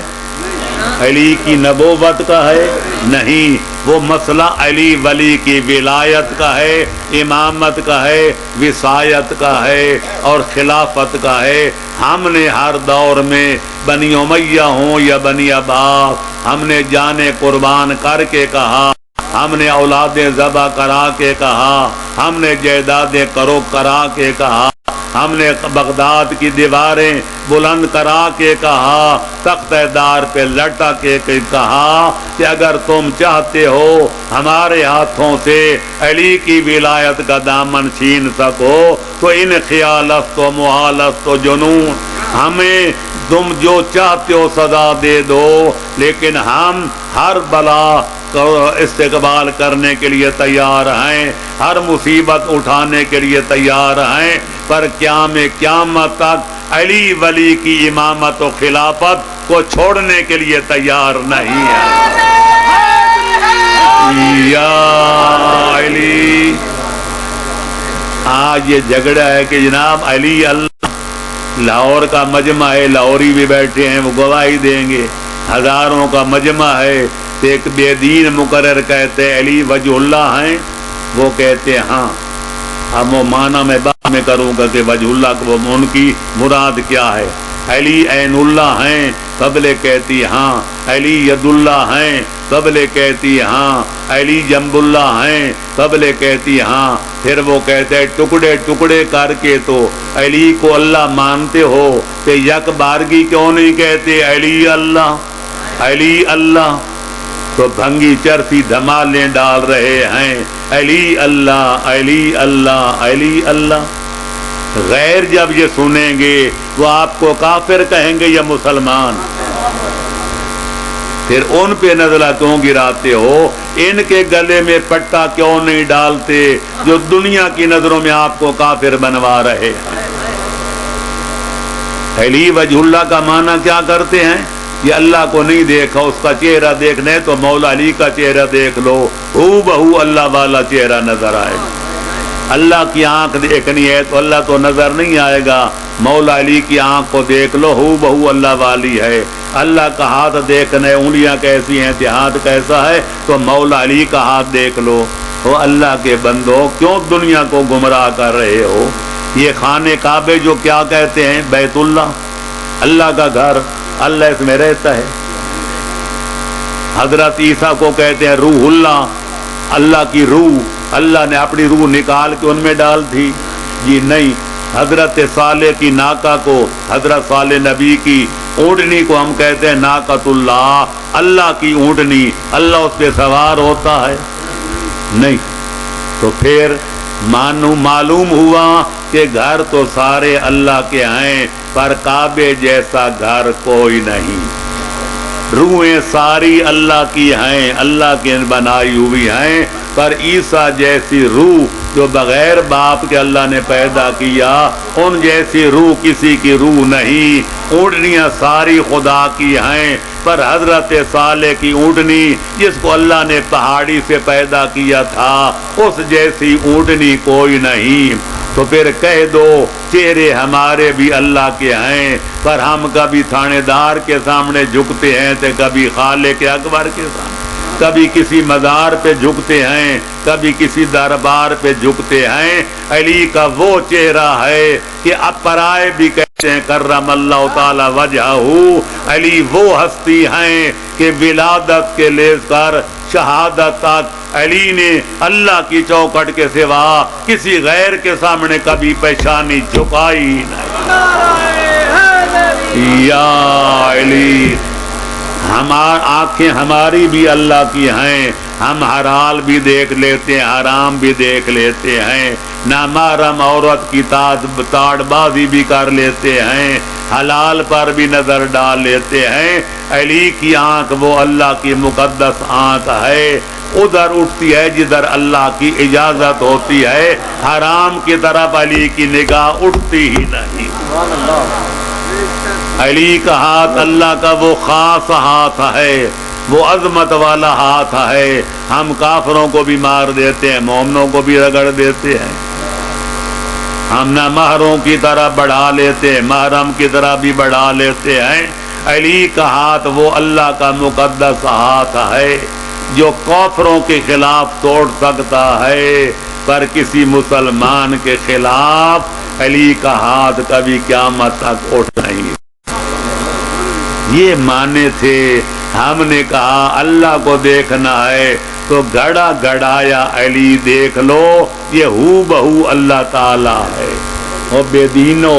علی کی نبوت کا ہے؟ نہیں. وہ مسئلہ علی ولی کی ولایت کا ہے، امامت کا ہے، وصایت کا ہے اور خلافت کا ہے. ہم نے ہر دور میں بنی امیہ ہوں یا بنی عباس، ہم نے جانیں قربان کر کے کہا، ہم نے اولادیں ذبح کرا کے کہا، ہم نے جائیدادیں کرو کرا کے کہا، ہم نے بغداد کی دیواریں بلند کرا کے کہا، تخت دار پہ لٹا کے کہا کہ اگر تم چاہتے ہو ہمارے ہاتھوں سے علی کی ولایت کا دامن چھین سکو تو ان خیالست و محالست و جنون، ہمیں تم جو چاہتے ہو سزا دے دو، لیکن ہم ہر بلا استقبال کرنے کے لیے تیار ہیں، ہر مصیبت اٹھانے کے لیے تیار ہیں، پر قیامت تک علی ولی کی امامت و خلافت کو چھوڑنے کے لیے تیار نہیں ہے. یا علی. آج یہ جھگڑا ہے کہ جناب علی اللہ، لاہور کا مجمع ہے، لاہوری بھی بیٹھے ہیں وہ گواہی دیں گے، ہزاروں کا مجمع ہے. ایک بے دین مقرر کہتے علی وجہ اللہ ہیں، وہ کہتے ہاں. اب وہ معنی میں بعد میں کروں گا کہ وجہ اللہ کو ان کی مراد کیا ہے. علی عین اللہ ہیں، قبلے کہتی ہاں. علی ید اللہ ہیں، قبلے کہتی ہاں. علی جنب اللہ ہیں، قبلے کہتی ہاں. پھر وہ کہتے ٹکڑے ٹکڑے کر کے تو علی کو اللہ مانتے ہو کہ یک بارگی کیوں نہیں کہتے علی اللہ علی اللہ؟ تو بھنگی چرسی دھمالیں ڈال رہے ہیں علی اللہ علی اللہ علی اللہ. غیر جب یہ سنیں گے وہ آپ کو کافر کہیں گے یا مسلمان؟ پھر ان پہ نزلہ کیوں گراتے ہو؟ ان کے گلے میں پٹا کیوں نہیں ڈالتے جو دنیا کی نظروں میں آپ کو کافر بنوا رہے ہیں؟ علی وجہ اللہ کا معنی کیا کرتے ہیں؟ یہ اللہ کو نہیں دیکھا، اس کا چہرہ دیکھنے تو مولا علی کا چہرہ دیکھ لو، ہو بہو اللہ والا چہرہ نظر آئے. اللہ کی آنکھ دیکھنی ہے تو اللہ تو نظر نہیں آئے گا، مولا علی کی آنکھ کو دیکھ لو، ہو بہو اللہ والی ہے. اللہ کا ہاتھ دیکھنے، انگلیاں کیسی ہیں، ہاتھ کیسا ہے، تو مولا علی کا ہاتھ دیکھ لو. وہ اللہ کے بندو کیوں دنیا کو گمراہ کر رہے ہو؟ یہ خانے کعبے جو کیا کہتے ہیں بیت اللہ، اللہ کا گھر، اللہ اس میں رہتا ہے. حضرت عیسیٰ کو کہتے ہیں روح اللہ، اللہ کی روح، اللہ نے اپنی روح نکال کے ان میں ڈال دی. جی نہیں. حضرت صالح کی ناکہ کو، حضرت صالح نبی کی اونٹنی کو ہم کہتے ہیں ناقۃ اللہ، اللہ کی اونٹنی، اللہ اس پہ سوار ہوتا ہے؟ نہیں. تو پھر معلوم ہوا کہ گھر تو سارے اللہ کے ہیں پر کعبے جیسا گھر کوئی نہیں. روحیں ساری اللہ کی ہیں، اللہ کے بنائی ہوئی ہیں، پر عیسیٰ جیسی روح جو بغیر باپ کے اللہ نے پیدا کیا، ان جیسی روح کسی کی روح نہیں. اونٹنیاں ساری خدا کی ہیں، پر حضرت صالح کی اونٹنی جس کو اللہ نے پہاڑی سے پیدا کیا تھا، اس جیسی اونٹنی کوئی نہیں. تو پھر کہہ دو چہرے ہمارے بھی اللہ کے ہیں، پر ہم کبھی تھانے دار کے سامنے جھکتے ہیں تو کبھی خالق اکبر کے سامنے، کبھی کسی مزار پہ جھکتے ہیں کبھی کسی دربار پہ جھکتے ہیں. علی کا وہ چہرہ ہے کہ اب پرائے بھی کہتے ہیں کرم اللہ تعالی وجہہ. علی وہ ہستی ہیں کہ ولادت کے لے کر شہادت تک علی نے اللہ کی چوکھٹ کے سوا کسی غیر کے سامنے کبھی پیشانی جھکائی نہیں. یا علی، آنکھیں ہماری بھی اللہ کی ہیں، ہم حلال بھی دیکھ لیتے ہیں، حرام بھی دیکھ لیتے ہیں، نامحرم عورت کی تاڑ بازی بھی کر لیتے ہیں، حلال پر بھی نظر ڈال لیتے ہیں. علی کی آنکھ وہ اللہ کی مقدس آنکھ ہے، ادھر اٹھتی ہے جدھر اللہ کی اجازت ہوتی ہے. حرام کی طرف علی کی نگاہ اٹھتی ہی نہیں. علی کا ہاتھ اللہ کا وہ خاص ہاتھ ہے، وہ عظمت والا ہاتھ ہے. ہم کافروں کو بھی مار دیتے ہیں، مومنوں کو بھی رگڑ دیتے ہیں. ہم نہ محروں کی طرح بڑھا لیتے ہیں، محرم کی طرح بھی بڑھا لیتے ہیں. علی کا ہاتھ وہ اللہ کا مقدس ہاتھ ہے جو کافروں کے خلاف توڑ سکتا ہے، پر کسی مسلمان کے خلاف علی کا ہاتھ کبھی قیامت تک اٹھ نہیں. یہ معنی تھے. ہم نے کہا اللہ کو دیکھنا ہے تو گھڑا گھڑایا علی دیکھ لو، یہ ہو بہو اللہ تعالی ہے. اور بے دینو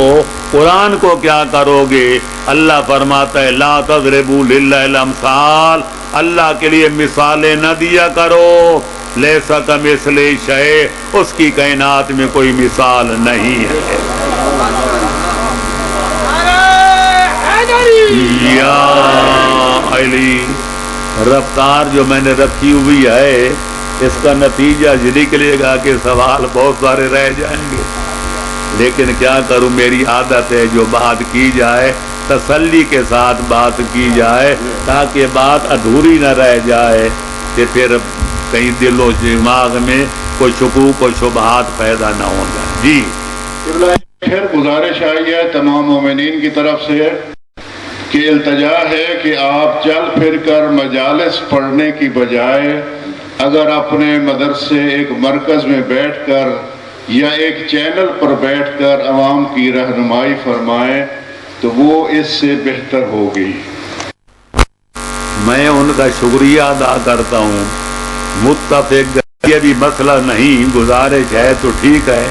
قرآن کو کیا کرو گے؟ اللہ فرماتا ہے لا تضربوا للہ الامثال، اللہ کے لیے مثالیں نہ دیا کرو. لیسا کمثلہ شیء، اس کی کائنات میں کوئی مثال نہیں ہے. یا علی، رفتار جو میں نے رکھی ہوئی ہے اس کا نتیجہ یہ نکلے گا کہ سوال بہت سارے رہ جائیں گے، لیکن کیا کروں، میری عادت ہے جو بات کی جائے تسلی کے ساتھ بات کی جائے تاکہ بات ادھوری نہ رہ جائے کہ پھر کہیں دل و دماغ میں کوئی شکوک و شبہات پیدا نہ ہو جائے. جی پھر گزارش آئی ہے تمام مومنین کی طرف سے کہ التجا ہے کہ آپ چل پھر کر مجالس پڑھنے کی بجائے اگر اپنے مدرسے ایک مرکز میں بیٹھ کر یا ایک چینل پر بیٹھ کر عوام کی رہنمائی فرمائیں تو وہ اس سے بہتر ہوگی. میں ان کا شکریہ ادا کرتا ہوں. متفق یہ بھی مسئلہ نہیں، گزارش ہے تو ٹھیک ہے.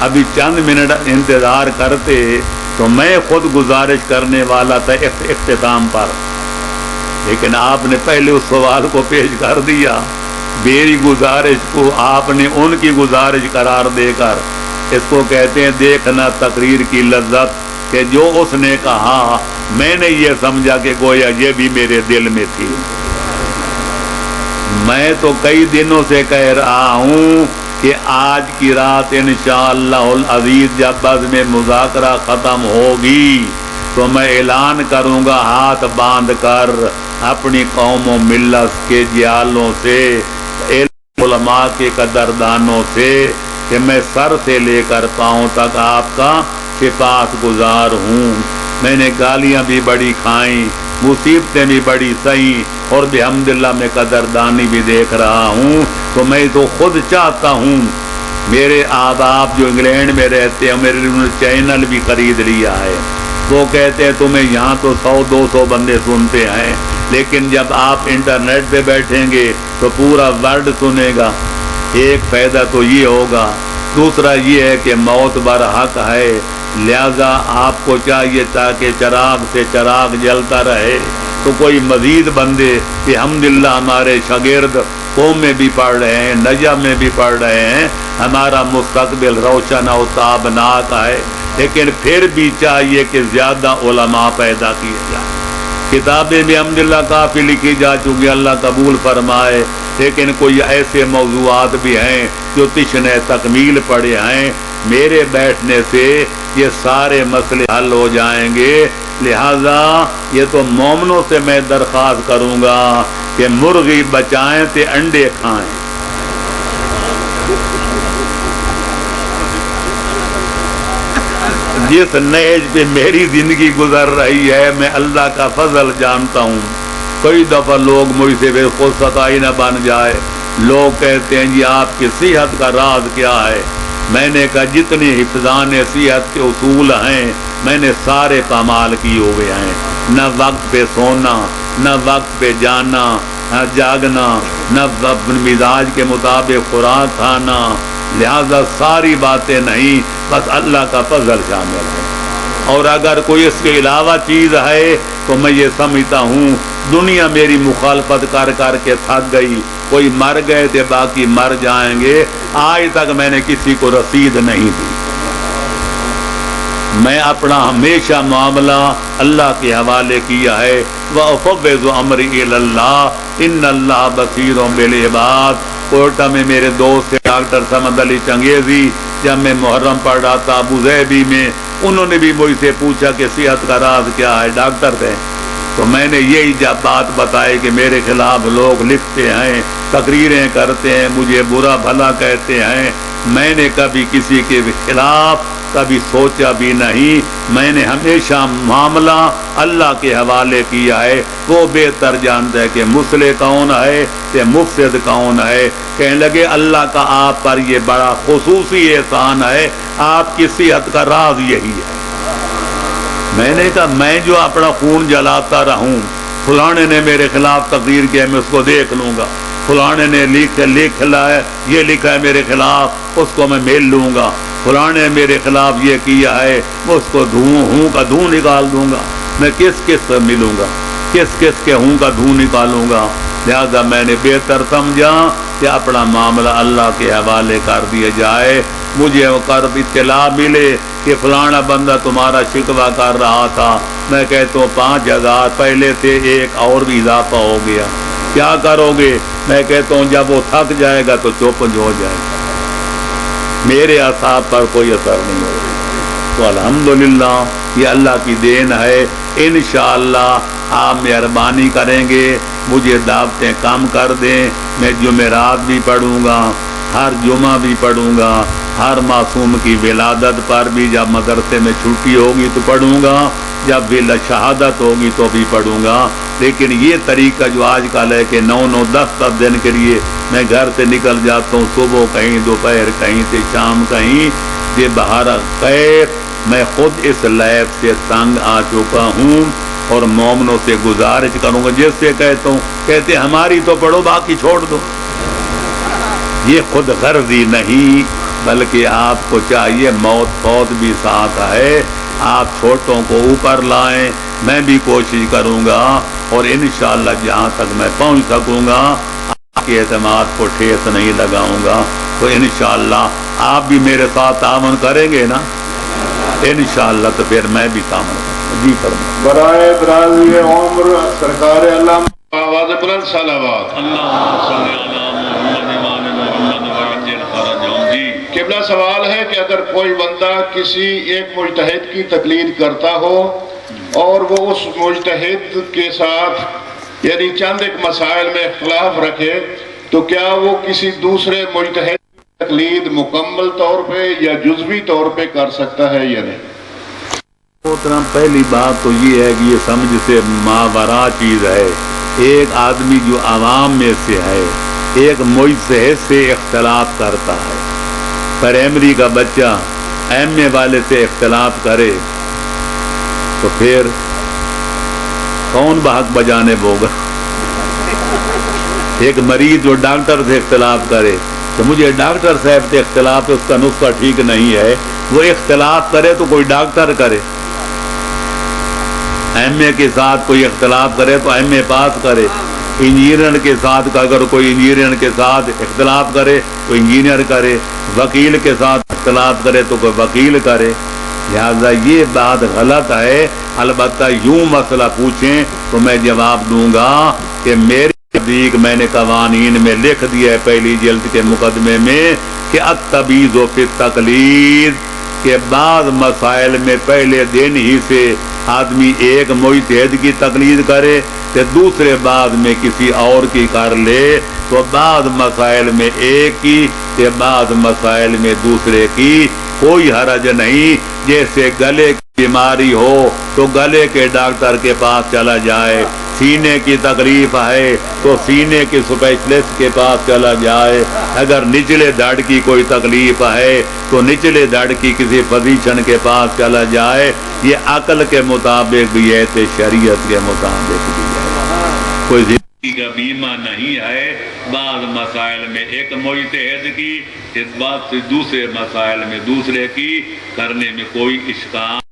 ابھی چند منٹ انتظار کرتے تو میں خود گزارش کرنے والا تھا اختتام پر، لیکن آپ نے پہلے اس سوال کو پیش کر دیا. میری گزارش کو آپ نے ان کی گزارش قرار دے کر اس کو کہتے ہیں دیکھنا تقریر کی لذت، کہ جو اس نے کہا میں نے یہ سمجھا کہ گویا یہ بھی میرے دل میں تھی. میں تو کئی دنوں سے کہہ رہا ہوں کہ آج کی رات انشاءاللہ العزیز جب بزم مذاکرہ ختم ہوگی تو میں اعلان کروں گا ہاتھ باندھ کر اپنی قوم و ملت کے جیالوں سے، علماء کے قدردانوں سے، کہ میں سر سے لے کر پاؤں تک آپ کا سپاس گزار ہوں. میں نے گالیاں بھی بڑی کھائیں، مصیبتیں بھی بڑی سہیں، اور بحمداللہ میں قدردانی بھی دیکھ رہا ہوں. تو میں تو خود چاہتا ہوں، میرے احباب جو انگلینڈ میں رہتے ہیں میرے لیے چینل بھی خرید لیا ہے، وہ کہتے ہیں تمہیں یہاں تو 100-200 بندے سنتے ہیں، لیکن جب آپ انٹرنیٹ پہ بیٹھیں گے تو پورا ورلڈ سنے گا. ایک فائدہ تو یہ ہوگا. دوسرا یہ ہے کہ موت برحق ہے، لہذا آپ کو چاہیے تاکہ چراغ سے چراغ جلتا رہے تو کوئی مزید بندے الحمدللہ ہمارے شاگرد قوم میں بھی پڑھ رہے ہیں، نجم میں بھی پڑھ رہے ہیں، ہمارا مستقبل روشن اور تابناک ہے. لیکن پھر بھی چاہیے کہ زیادہ علماء پیدا کیے جائیں. کتابیں بھی الحمدللہ کافی لکھی جا چکی، اللہ قبول فرمائے، لیکن کوئی ایسے موضوعات بھی ہیں جو تشنہ تکمیل پڑے ہیں. میرے بیٹھنے سے یہ سارے مسئلے حل ہو جائیں گے. لہذا یہ تو مومنوں سے میں درخواست کروں گا کہ مرغی بچائیں تے انڈے کھائیں. جس نہج پہ میری زندگی گزر رہی ہے میں اللہ کا فضل جانتا ہوں. کئی دفعہ لوگ مجھ سے بے خود ستائی نہ بن جائے لوگ کہتے ہیں جی آپ کی صحت کا راز کیا ہے؟ میں نے کہا جتنے حفظان صحت کے اصول ہیں میں نے سارے پامال کیے ہوئے ہیں، نہ وقت پہ سونا، نہ وقت پہ جانا، نہ جاگنا، نہ مزاج کے مطابق خوراک کھانا، لہذا ساری باتیں نہیں، بس اللہ کا فضل شامل ہے۔ اور اگر کوئی اس کے علاوہ چیز ہے تو میں یہ سمجھتا ہوں دنیا میری مخالفت کر کر کے تھک گئی، کوئی مر گئے تھے باقی مر جائیں گے، آج تک میں نے کسی کو رسید نہیں دی۔ میں اپنا ہمیشہ معاملہ اللہ کے حوالے کیا ہے، وَأُفَوِّضُ أَمْرِي إِلَى اللَّهِ إِنَّ اللَّهَ بَصِيرٌ بِالْعِبَادِ۔ کوئٹہ میں میرے دوست تھے ڈاکٹر سمد علی چنگیزی، جب میں محرم پڑھ رہا تھا ابوظہبی میں، انہوں نے بھی مجھ سے پوچھا کہ صحت کا راز کیا ہے، ڈاکٹر تھے، تو میں نے یہی جب بات بتائی کہ میرے خلاف لوگ لکھتے ہیں، تقریریں کرتے ہیں، مجھے برا بھلا کہتے ہیں، میں نے کبھی کسی کے خلاف کبھی سوچا بھی نہیں، میں نے ہمیشہ معاملہ اللہ کے حوالے کیا ہے، وہ بہتر جانتا ہے کہ مصلح کون ہے کہ مفسد کون ہے۔ کہنے لگے اللہ کا آپ پر یہ بڑا خصوصی احسان ہے، آپ کی صحت کا راز یہی ہے۔ میں نے کہا میں جو اپنا خون جلاتا رہوں، فلانے نے میرے خلاف تقریر کیا میں اس کو دیکھ لوں گا، فلانے نے لکھ لائے یہ لکھا ہے میرے خلاف، اس کو میں میل لوں گا، فلانے نے میرے خلاف یہ کیا ہے اس کو ہوں کا دھوں نکال دوں گا، میں کس کس سے ملوں گا، کس کس کے ہوں کا دھوں نکالوں گا۔ لہذا میں نے بہتر سمجھا کہ اپنا معاملہ اللہ کے حوالے کر دیا جائے۔ مجھے قرب اطلاع ملے کہ فلانا بندہ تمہارا شکوہ کر رہا تھا، میں کہتا ہوں 5000 پہلے تھے، ایک اور بھی اضافہ ہو گیا، کیا کرو گے؟ میں کہتا ہوں جب وہ تھک جائے گا تو چپ ہو جائے گا، میرے اعصاب پر کوئی اثر نہیں ہوگا۔ تو الحمدللہ یہ اللہ کی دین ہے، انشاءاللہ آپ مہربانی کریں گے، مجھے دعوتیں کم کر دیں، میں جمعرات بھی پڑھوں گا، ہر جمعہ بھی پڑھوں گا، ہر معصوم کی ولادت پر بھی جب مدرسے میں چھٹی ہوگی تو پڑھوں گا، جب شہادت ہوگی تو بھی پڑھوں گا۔ لیکن یہ طریقہ جو آج کل ہے کہ 9 10 دن کے لیے میں گھر سے نکل جاتا ہوں، صبح کہیں، دوپہر کہیں سے شام کہیں، یہ بہار خیر، میں خود اس لائف سے تنگ آ چکا ہوں اور مومنوں سے گزارش کروں گا، جس سے کہتا ہوں کہتے ہماری تو پڑھو باقی چھوڑ دو، یہ خود غرضی نہیں بلکہ آپ کو چاہیے، موت فوت بھی ساتھ ہے، آپ چھوٹوں کو اوپر لائیں، میں بھی کوشش کروں گا اور انشاءاللہ جہاں تک میں پہنچ سکوں گا آپ کے اعتماد کو ٹھیس نہیں لگاؤں گا، تو انشاءاللہ آپ بھی میرے ساتھ تعاون کریں گے نا، انشاءاللہ تو پھر میں بھی تعاون کروں گا۔ جی فرمائیں۔ برائے درازی عمر سرکار علامہ آواز بلند صلوات قبلہ سوال ہے کہ اگر کوئی بندہ کسی ایک مجتہد کی تقلید کرتا ہو اور وہ اس مجتہد کے ساتھ یعنی چند ایک مسائل میں اختلاف رکھے تو کیا وہ کسی دوسرے مجتہد کی تقلید مکمل طور پہ یا جزوی طور پہ کر سکتا ہے یا نہیں؟ پہلی بات تو یہ ہے کہ یہ سمجھ سے ماورا چیز ہے، ایک آدمی جو عوام میں سے ہے ایک مجتہد سے اختلاف کرتا ہے، پرائمری کا بچہ ایم اے والے سے اختلاف کرے تو پھر کون بحق بجانے ہوگا؟ ایک مریض جو ڈاکٹر سے اختلاف کرے تو مجھے ڈاکٹر صاحب سے اختلاف ہے، اس کا نسخہ ٹھیک نہیں ہے، وہ اختلاف کرے تو کوئی ڈاکٹر کرے، ایم اے کے ساتھ کوئی اختلاف کرے تو ایم اے پاس کرے، انجینئر کے ساتھ اگر کوئی انجینئر کے ساتھ اختلاف کرے تو انجینئر کرے، وکیل کے ساتھ اختلاف کرے تو کوئی وکیل کرے۔ لہذا یہ بات غلط ہے، البتہ یوں مسئلہ پوچھیں تو میں جواب دوں گا کہ میرے نزدیک میں نے قوانین میں لکھ دیا ہے پہلی جلد کے مقدمے میں کہ التبیض فی التقلید، کہ بعض مسائل میں پہلے دن ہی سے آدمی ایک مجتہد کی تقلید کرے کہ دوسرے بعد میں کسی اور کی کر لے، تو بعض مسائل میں ایک کی کہ بعض مسائل میں دوسرے کی، کوئی حرج نہیں۔ جیسے گلے کی بیماری ہو تو گلے کے ڈاکٹر کے پاس چلا جائے، سینے کی تکلیف ہے تو سینے کے اسپیشلسٹ کے پاس چلا جائے، اگر نچلے دھڑ کی کوئی تکلیف ہے تو نچلے دھڑ کی کسی فزیشن کے پاس چلا جائے۔ یہ عقل کے مطابق بھی ہے تو شریعت کے مطابق بھی ہے۔ کوئی زندگی کا بیمہ نہیں ہے۔ بعض مسائل میں ایک مجتہد کی اس بات سے دوسرے مسائل میں دوسرے کی کرنے میں کوئی اشکال